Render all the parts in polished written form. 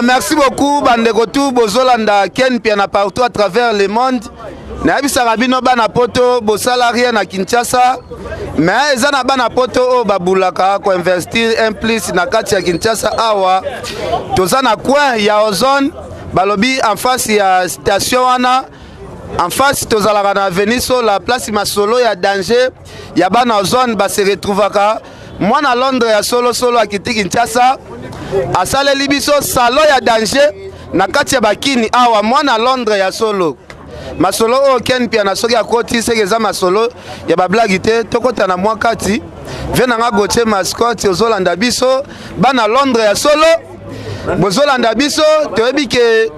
merci beaucoup bandeko tout bozolanda Ken Piana partout à travers le monde. Naebisa rabino bana poto bosala rien na Kinshasa. Mais ezana bana poto o babulaka ko investir un plus na kati ya Kinshasa awa. Tozana coin ya Ozone balobi en face ya station wana. En face tozalaka na avenue sur la place Masolo ya danger ya bana Ozone ba se retrouvaka. Moi na Londres ya solo a kiti Kinshasa. Asale libiso salon ya danger na kati ya bakini awa moi na Londres ya solo. Masolo o Ken Piana soki akoti sekeza masolo ya ba blague te tokota na mwa kati vena nga goche mascotte ozolanda biso bana Londres ya solo bozolanda biso toyebi ke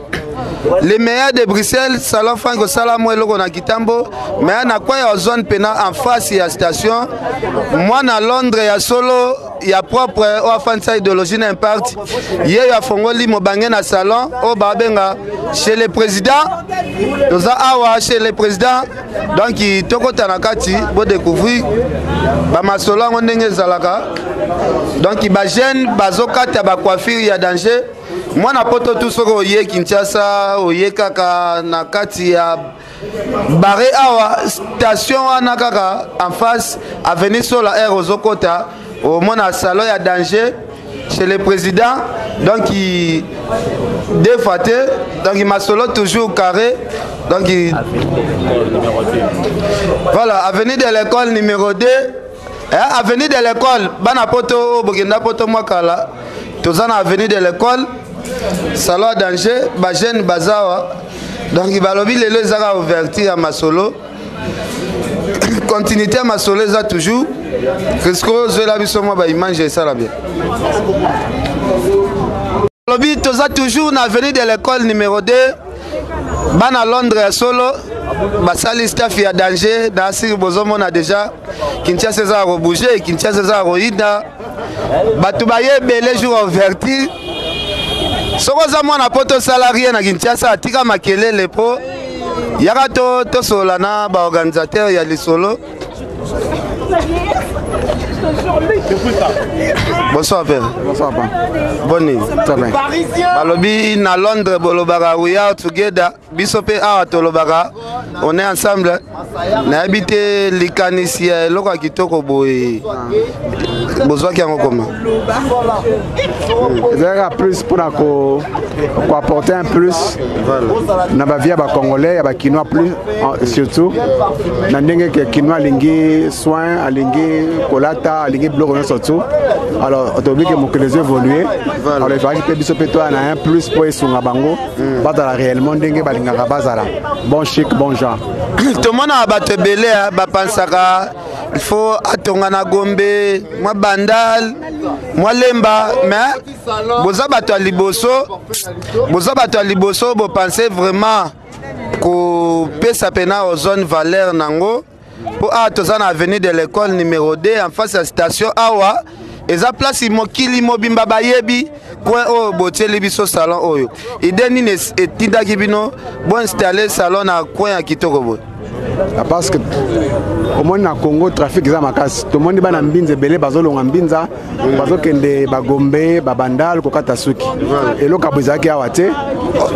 les meilleurs de Bruxelles salon Franco Salamo eloko na Kitambo mais na kwa ya zone pena en face ya station moi na Londres ya solo ya propre o afansa idéologie n'impact ye ya fongoli mobange na salon o babenga chez le président toza awa chez le président donc tokota na kati bo découvrir ba masolo ngo ndenge zalaka donc ba jeune bazokata ba coiffure ya danger moi na poto tout soko oye Kinshasa oye kaka na kati ya barre awa station wana kaka en face avenue sur la air ozokota au mona salon ya danger chez le président donc il défaté donc il m'a solo toujours carré donc il... voilà avenue de l'école numéro 2 avenue de l'école bana poto bokenda poto mwakala tozana avenue de l'école salon à danger ba jeune bazawa donc balobi lelo ezaka ouverture à masolo continuité à masolo za toujours risque zola biso moi ba image ça la bien balobi toza toujours na avenue de l'école numéro 2 bana Londres ya solo basali staff ya danger na siri bozomona déjà Kinshasa za rebouger Kinshasa za roida batu baye belé jour ouverture soko za mwana poto salarié na Kinshasa atika makelele po yaka to sola na ba organisateur ya lisolo. Bonsoir père. Bonsoir papa. Bonne nuit. Ça va. Balobi na Londres bolobaka we are together biso pe awa tolobaka on est ensemble na habité likanisi ya eloko kitoko boye bozwa ki yango koma ezalaka plus mpona koapporter un plus na bavie ya bacongolais ya bakinois plus surtout na ndenge ke kinois alingi soin alingi kolata alingi biloko nyonso tu alors toyebi ke mokili ezoévolue alors efalaki mpe biso mpe toya na un plus mpo esunga bango bazala réellement ndenge balingaka bazala bon chic bon genre tomona bato ebele bapansaka il faut atonga na gombe mwa bandal mwa lemba mais boza bato ya liboso bopense vraiment kopesa pena aux zones valeur nango po awa toza na avenue de l'école numéro 2 en face ya station awa eza place mokili mobimba bayebi coin oyo botieli biso salon oyo ide nini etindaki bino boinstalle salon na coin ya kitoko boye parce que omoni na Congo trafic eza makasi tomoni bana mbinza ebele bazolonga mbinza bazokende bagombe babandal kokata suki eloko abo ezalaki awa te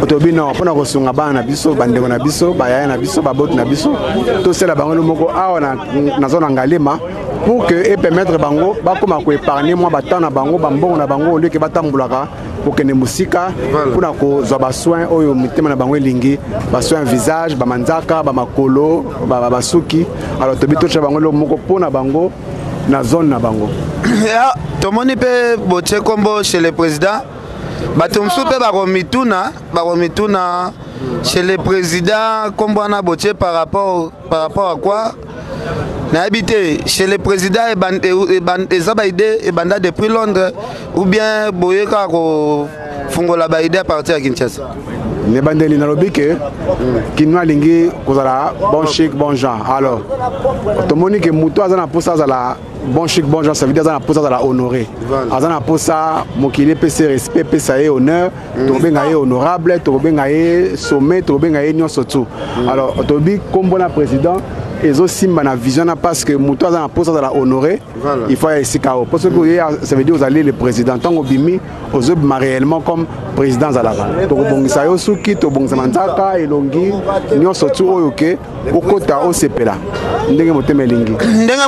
tobi non mpona kosunga bana na biso bandeko na biso bayaya na biso baboti na biso tosala bango moko awa na zona ngalema pour que permettre bango bakoma koépargner mwa batemps na bango bambongo na bango olioke batambolaka kokende musika mpona kozwa basoin oyo mitema na bango elingi basoin visage bamanzaka bamakolo basuki alors tobi tocha bango eloko moko mpona bango na zone na bango tomoni mpe botie kombo chez le président bato mosusu mpe bakomituna chez le président kombo wana botie par rapport à quoi nayebi te chez le président eza baide ebanda depuis Londres ou bien boyeka kofungola baide à partir ya Kinshasa nebandeli nalobi ke kino alingi kozala bon chic bon genre alors tomoni ke moto aza na mposa azala bon chic bon genre ça veut dire aza na mposa azala honoré aza na mposa mokili epesa respect epesa ye honneur tokobenga ye honorable tokobenga ye sommet tokobenga ye nyonso tu alors tobi kombo na président ezo simba na vision parce que muto aza na poste za la honorer il faut essayer kao parce que ça veut dire vous allez le président tant obimi ozobima réellement comme président za la to bongisa yo suki to bongisa manzaka elongi nyonso tu oyo ke okota osepela ndenge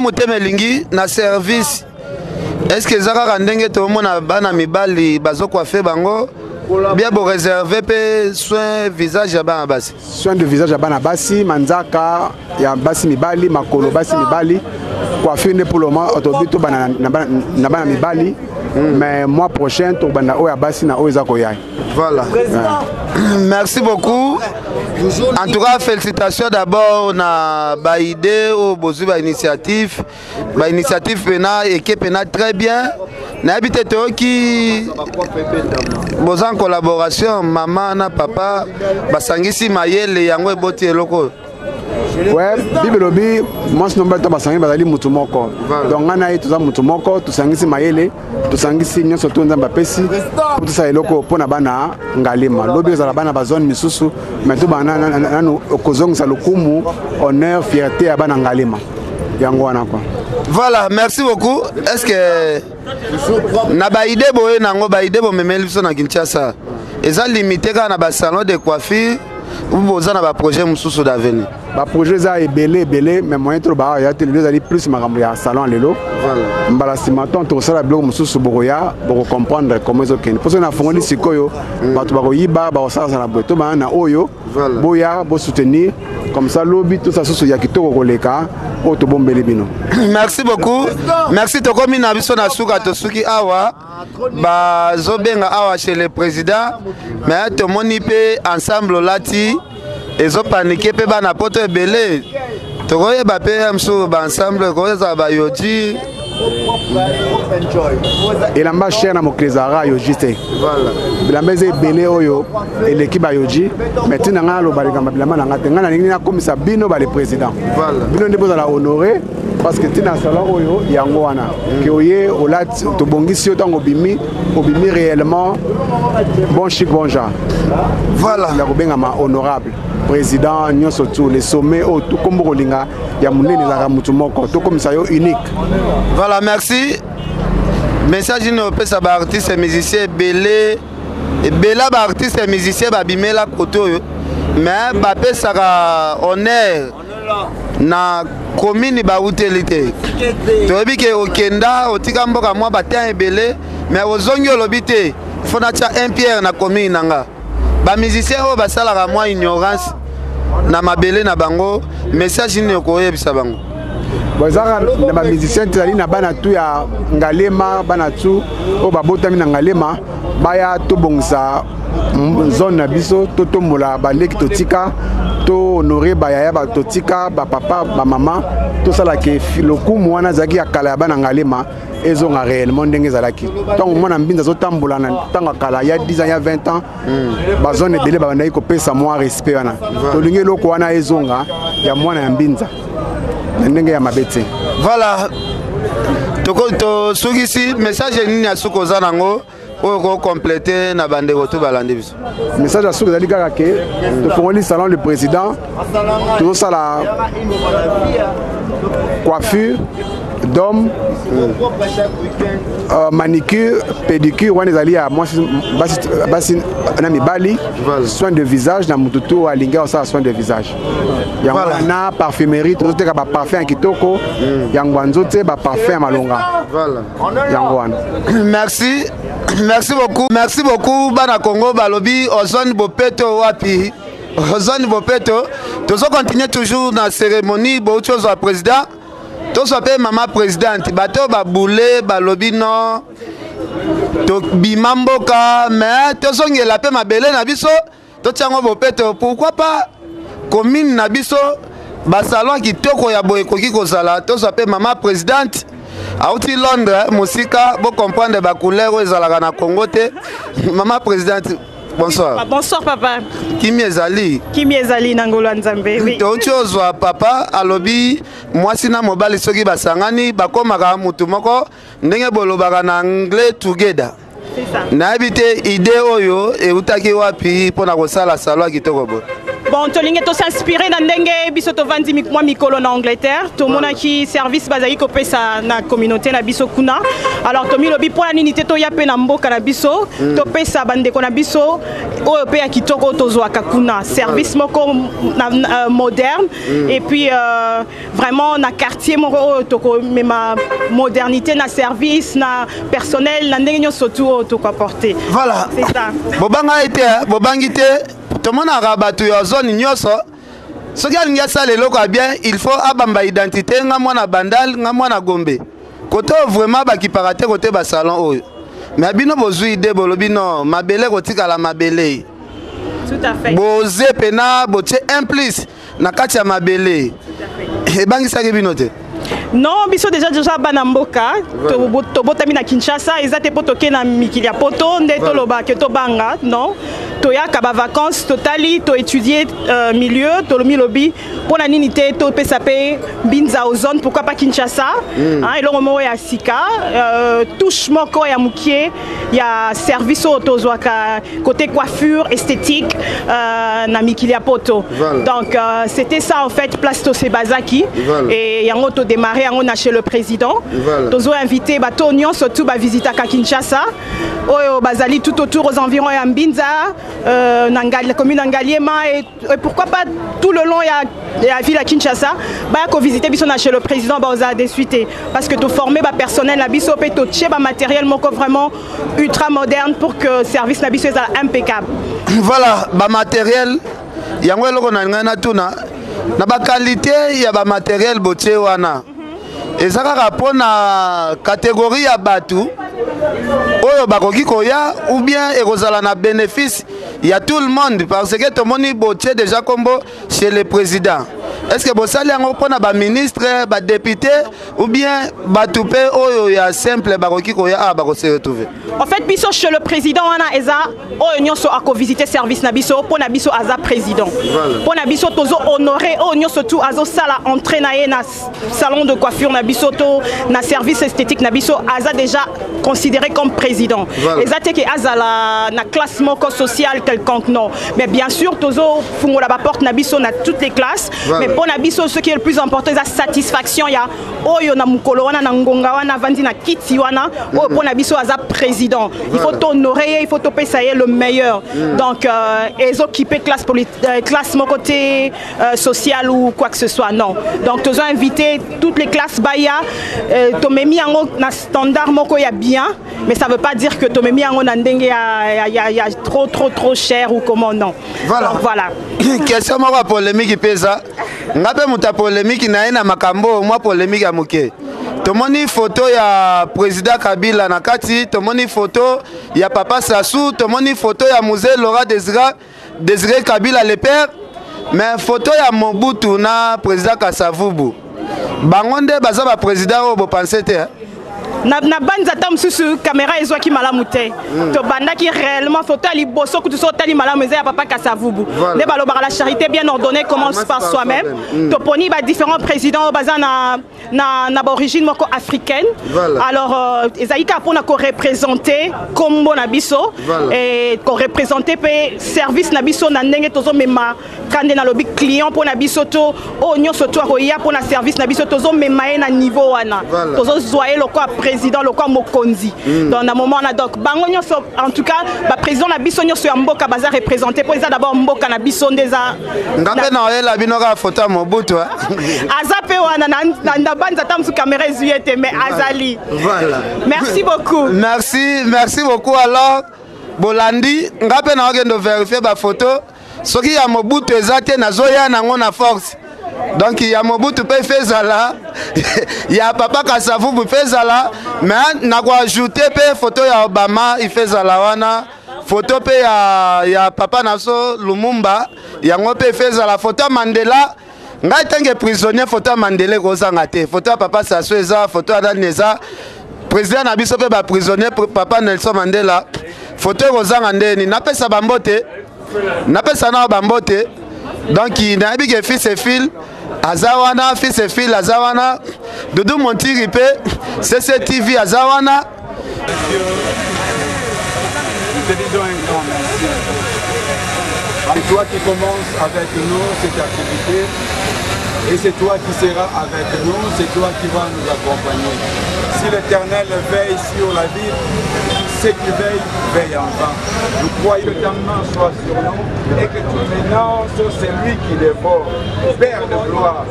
motemelingi na service. Est-ce que Zara ndenge to mona bana mibali bazokwa fe bango bien pour réserver pe soin visage ya bana basi. Soin de visage ya bana basi, manzaka ya basi mibali, makolo basi mibali. Coiffure ne pour le moment autobito bana na bana mibali. Mais mois prochain to bana o ya basi na o ezako yai. Voilà. Merci beaucoup. En tout cas, félicitations d'abord na Baïdé au Bozu initiative. Initiative pena équipe pena très bien. Na habité qui en collaboration maman na papa basangisi mayele yango eboti eloko. Ouais, bibelobi moi nomba to basangi bazali mutu moko. Donc ngana yi tuza mutu moko tusangisi mayele, tusangisi nyonso to nzamba pesi, tusa eloko pona bana ngalima. Lobi za bana ba zone misusu, mais to bana nanu okozongisa lokumu, honneur, fierté ya bana ngalima. Yango wana kwa. Voilà, merci beaucoup. Est-ce que na baide boye nango baide bo memeli biso na Kinshasa. Eza limité ka na ba salon de coiffure ou boza na ba projet mususu d'avenir. Ba projet za ebele mais moyen trop ba ya télé ali plus makambo ya salon lelo. Voilà. Mbala simaton to sala blog mususu boya pour comprendre comment ils okene. Parce que na fongoli sikoyo batu ba koyiba ba osala na boto ba na oyo boya bo soutenir comme ça lobby tout ça susu ya kitoko koleka. Merci beaucoup. Merci Tokomi na biso na suka to suki awa ba zobenga awa chez le président mais to moni pe ensemble lati ezo paniquer pe ba na poto ebele to koye ba pe amso ba ensemble ko za ba yoji elamba cher na mokrezara yoji te voilà bilamba ze ebele oyo eleki ba yoji mais tina nga lo balika bilamba na ngate nga na ningi na komisa bino ba le président voilà bino ndebo za la honorer parce que tina salon oyo yango wana ke oye olati to bongisi otango bimi réellement bon chic bon genre voilà la kobenga ma honorable président nyonso tout les sommets au tout comme rolinga ya munene za mutu moko to comme ça yo unique. Voilà, merci. Message no pesa ba artiste et musicien belé et bela ba artiste et musicien ba bimela koto yo mais ba pesa ka honneur na commune ba utilité. To bi ke okenda otika mboka mwa ba temps belé mais ozongi olobité faut na tia un pierre na commune nanga. Ba musicien o ba sala ka mwa ignorance na mabele na bango message ni ko yebisa bango. Bazara na ba musicien tali na bana tu ya ngalema bana tu o ba botami na ngalema baya to bongsa zone na biso to tombola ba leki totika to honorer ba yaya ba totika ba papa ba mama to sala ke lokumu wana zaki ya kala ya bana ngalema ezonga réellement ndenge zalaki tant mona mbinza zo tambola na tanga kala ya 10 ans ya 20 ans ba zone belé ba ndai ko pesa moi respect wana to lingi loko wana ezonga ya mwana ya mbinza ndenge ya mabete. Voilà to sugisi message nini asuko zanango pour compléter na bande retour balandi biso message asuko zali kaka ke to fongoli salon le président to sala coiffure d'homme manicure pédicure wana ezali ya basi na mibali soin de visage na mututu alinga osala soin de visage yango na parfumerie tozoteka ba parfum ya kitoko yango nzote ba parfum ya malonga yango wana. Merci beaucoup bana Congo balobi ozone bopeto wapi ozone bopeto tozo continuer toujours na cérémonie bo chose président to sope maman présidente bato ba boule balobi non to bimamboka mais to songela pe mabele na biso to tiango bopeto pourquoi pas commune na biso ba salon kitoko ya boye koki kozala to sope maman présidente auti Londres musika bo comprendre ba couleur ezalaka na Congo te maman présidente. Bonsoir. Bonsoir papa. Kimi ezali nangolo nzambe. Oui. Tochozwa papa alobi mwasi na mobali soki basangani bakomaka mutu moko ndenge bolobaka na anglais together. C'est ça. Na habité idée oyo e utaki wapi pona kosala salon kitoko bo. Bon, Bon, tolinge to s'inspirer dans ndenge biso to vandi moi mikolo na Angleterre, to mona ki service bazali ko pesa na communauté na biso kuna. Alors to mi lobi pour la nité to ya pe na mboka na biso, to pesa bande ko na biso o pe ya kitoko to zo kuna. Service moko moderne et puis vraiment na quartier moko to ko ma modernité na service na personnel na ndenge nyonso to ko apporter. Voilà. C'est ça. Bobanga été, bobangité. Tout le monde a rabattu la zone nyoso. Ce qui a ça les locaux bien, il faut abamba identité ngamwana bandal ngamwana gombe. Côté vraiment ba qui paraté côté ba salon oyo. Mais bino bozui idée bolobino mabele kotika la mabele. Tout à fait. Boze pena boche implice na kati ya mabele. Et bangi sa binote. Non, biso déjà banamboka to botami na Kinshasa ezate potoke na mikili ya poto nde to loba ke to banga non to ya ka ba vacances totali to étudier milieu to lomi lobi pour la ninité to pesa pe binza aux zones pourquoi pas Kinshasa hein elongo mo ya sika touche moko ya mukie ya service auto zwaka côté coiffure esthétique na mikili ya poto donc c'était ça en fait place to Sebazaki et yango to démarrer on a chez le président. Nous avons invité Batonio surtout à visiter à Kinshasa. Bazali tout autour aux environs de Mbinza, la commune d'Angaliema et pourquoi pas tout le long de la ville à Kinshasa. Qu'on visiter chez le président Baoza de suite parce que tout former personnel la biso peut tout matériel vraiment ultra moderne pour que le service la biso soit impeccable. Voilà, matériel. Yango eloko na ngana tuna na ba qualité ya ba matériel botie wana. Ezaka rapport na catégorie ya batu oyo bakoki koya ou bien ekozala na bénéfice il y a tout le monde parce que tout le monde botie déjà combo chez le président. Est-ce que bosali yango pona ba ministre ba député ou bien batupe oyo ya simple bakoki koya bako se retrouver. En fait biso chez le président wana eza oyo nyonso ako visiter service na biso pona biso aza président. Pona biso tozo honorer oyo nyonso tout azo sala entrée na ye na salon de coiffure na biso to na service esthétique na biso aza déjà considéré comme président. Ezate ke azala na classe moko sociale quelconque non. Mais bien sûr tozo fungola ba porte na biso na toutes les classes. Mais pour Nabiso, ce qui est le plus important, c'est la satisfaction. Il y a Oyo na mukolo wana na ngonga wana vandi na kiti wana. Pour Nabiso aza président. Il faut t'honorer, il faut te payer le meilleur. Donc, ils occupent classe mon côté social ou quoi que ce soit. Non. Donc, tu as invité toutes les classes Baya. Tu m'as mis en standard moko ya bien, mais ça ne veut pas dire que tu m'as mis en andenge ya trop cher ou comment non. Voilà. Donc, voilà. Question moko polémique pesa. Ngape muta polémique na ina makambo moi polémique ya muke. Tomoni photo ya président Kabila na kati, tomoni photo ya papa Sassou, tomoni photo ya musée Laurent Désiré Kabila le père, mais photo ya Mobutu na président Kasavubu. Bangonde baza ba président obo pensete na banza tam susu caméra ezwaki malamu te to bandaki réellement photo ali boso kutu so tali malamu ya papa Kasavubu ne balobaka la charité bien ordonnée commence par soi-même to poni ba différents présidents baza na origine moko africaine alors ezaika pona ko représenter kombo na biso et ko représenter pe service na biso na ndenge tozo mema kande na lobby client pona biso to o nyonso to akoya pona service na biso tozo mema na niveau wana tozo zoyer loko président le quoi Mokonzi dans un moment là donc bango en tout cas ba président na biso nyonso ya mboka baza représenter pour ça d'abord mboka na biso ndeza ngape na yela binoka photo Mobutu azape wana na banza tam su caméra zuyete mais azali voilà merci beaucoup merci beaucoup alors Bolandi ngape na ogendo vérifier ba photo soki ya Mobutu ezate na zoya nango na force. Donc il y a Mobutu peut faire ça là, il y a papa Kasavubu fait ça là, mais n'a quoi ajouter pe photo ya Obama il fait ça là wana, photo pe ya papa Naso Lumumba, il y a ngope fait ça la photo Mandela, ngai tangue prisonnier photo Mandela kozanga te, photo papa Sassou eza, photo Adaneza, président na biso pe ba prisonnier papa Nelson Mandela, photo kozanga ndeni, napesa bambote, napesa na bambote. Donc il n'a pas fils et fils, Azawana, fils et fils, Azawana, Doudou Montiripé, CCTV, Azawana. C'est toi qui commences avec nous cette activité et c'est toi qui seras avec nous, c'est toi qui vas nous accompagner. Si l'Éternel veille sur la ville, ceux qui veillent en vain. Nous croyons que ta main soit sur nous et que tu mélanges celui qui dévore. Père de gloire,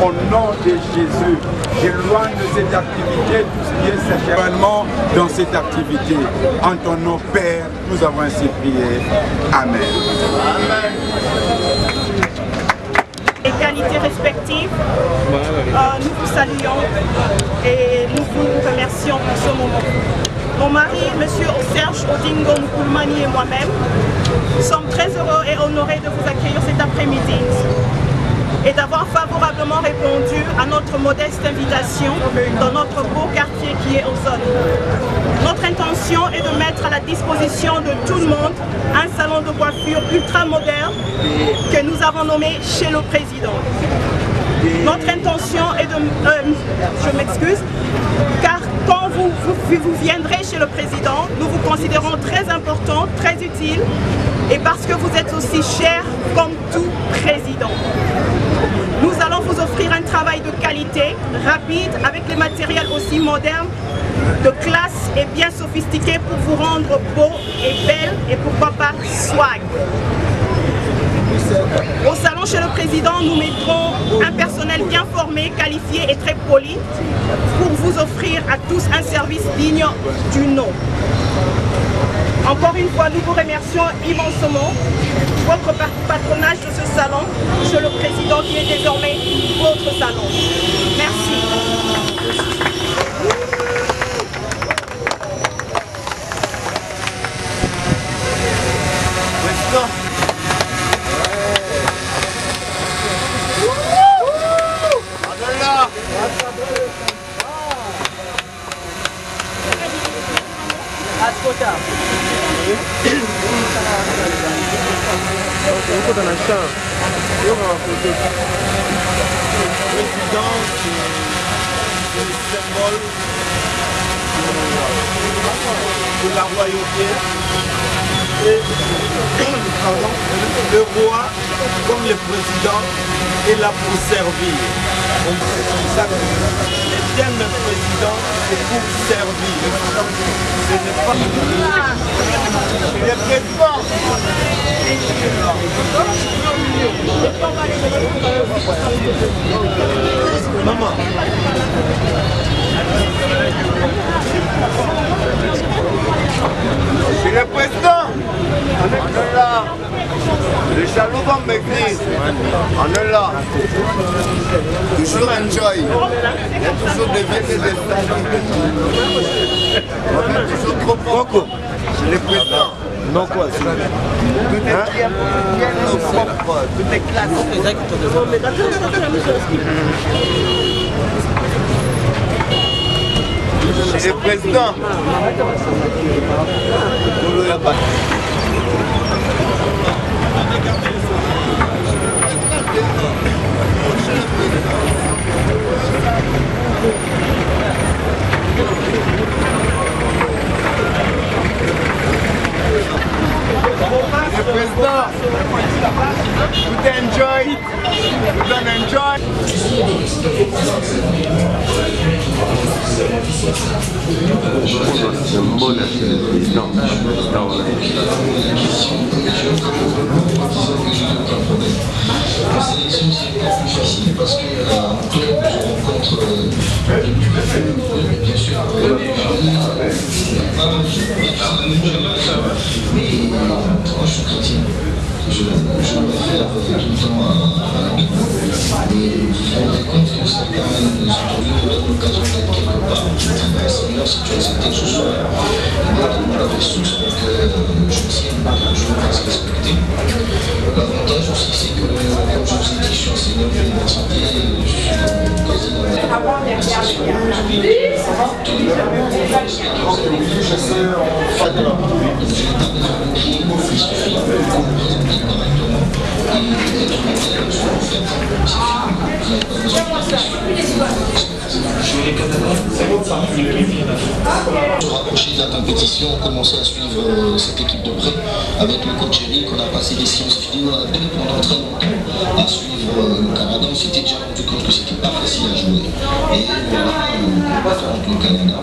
au nom de Jésus, j'éloigne de cette activité tout ce qui est sexuellement dans cette activité. En ton nom, Père, nous avons ainsi prié. Amen. Amen. Égalité respective, nous vous saluons et nous vous remercions pour ce moment. Mon mari, M. Serge Odingo Moukoulmani et moi-même sommes très heureux et honorés de vous accueillir cet après-midi et d'avoir favorablement répondu à notre modeste invitation dans notre beau quartier qui est Ozone. Notre intention est de mettre à la disposition de tout le monde un salon de coiffure ultra moderne que nous avons nommé chez le président. Notre intention est de... je m'excuse, car quand vous viendrez chez le président, nous vous considérons très important, très utile, et parce que vous êtes aussi cher comme tout président. Nous allons vous offrir un travail de qualité, rapide, avec les matériels aussi modernes, de classe et bien sophistiqués pour vous rendre beau et belle, et pourquoi pas swag. Au salon chez le président, nous mettrons un personnel bien formé, qualifié et très poli pour vous offrir à tous un service digne du nom. Encore une fois, nous vous remercions immensément pour votre patronage de ce salon chez le président qui est désormais votre salon. Merci. De la royauté et le roi comme le président est là pour servir. Le terme président c'est pour servir. Ce n'est pas le président. Maman. C'est le président. On est là. Les jaloux vont m'écrire. On est là. Toujours enjoy. Il y a toujours des vêtements et des stages. On est toujours trop fort. C'est le président. Non quoi, tout est bien propre, tout est classe. C'est le président. Le président, tout enjoy, tout enjoy. Je me fais la tout le temps à mais vous vous rendez compte que certains nous ont donné l'occasion d'être quelque part. C'est-à-dire si tu acceptais que ce soit une ressource pour que je me fasse respecter. L'avantage aussi c'est que, comme je vous ai dit, je suis enseignant de l'université, je suis président de l'association. Se rapprocher de la compétition, on commençait à suivre cette équipe de près avec le coach Eric. On a passé des séances vidéo avec pendant très longtemps à suivre le Canada. On s'était déjà rendu compte que c'était pas facile à jouer. Et voilà, contre le Canada.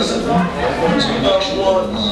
C'est un match où on a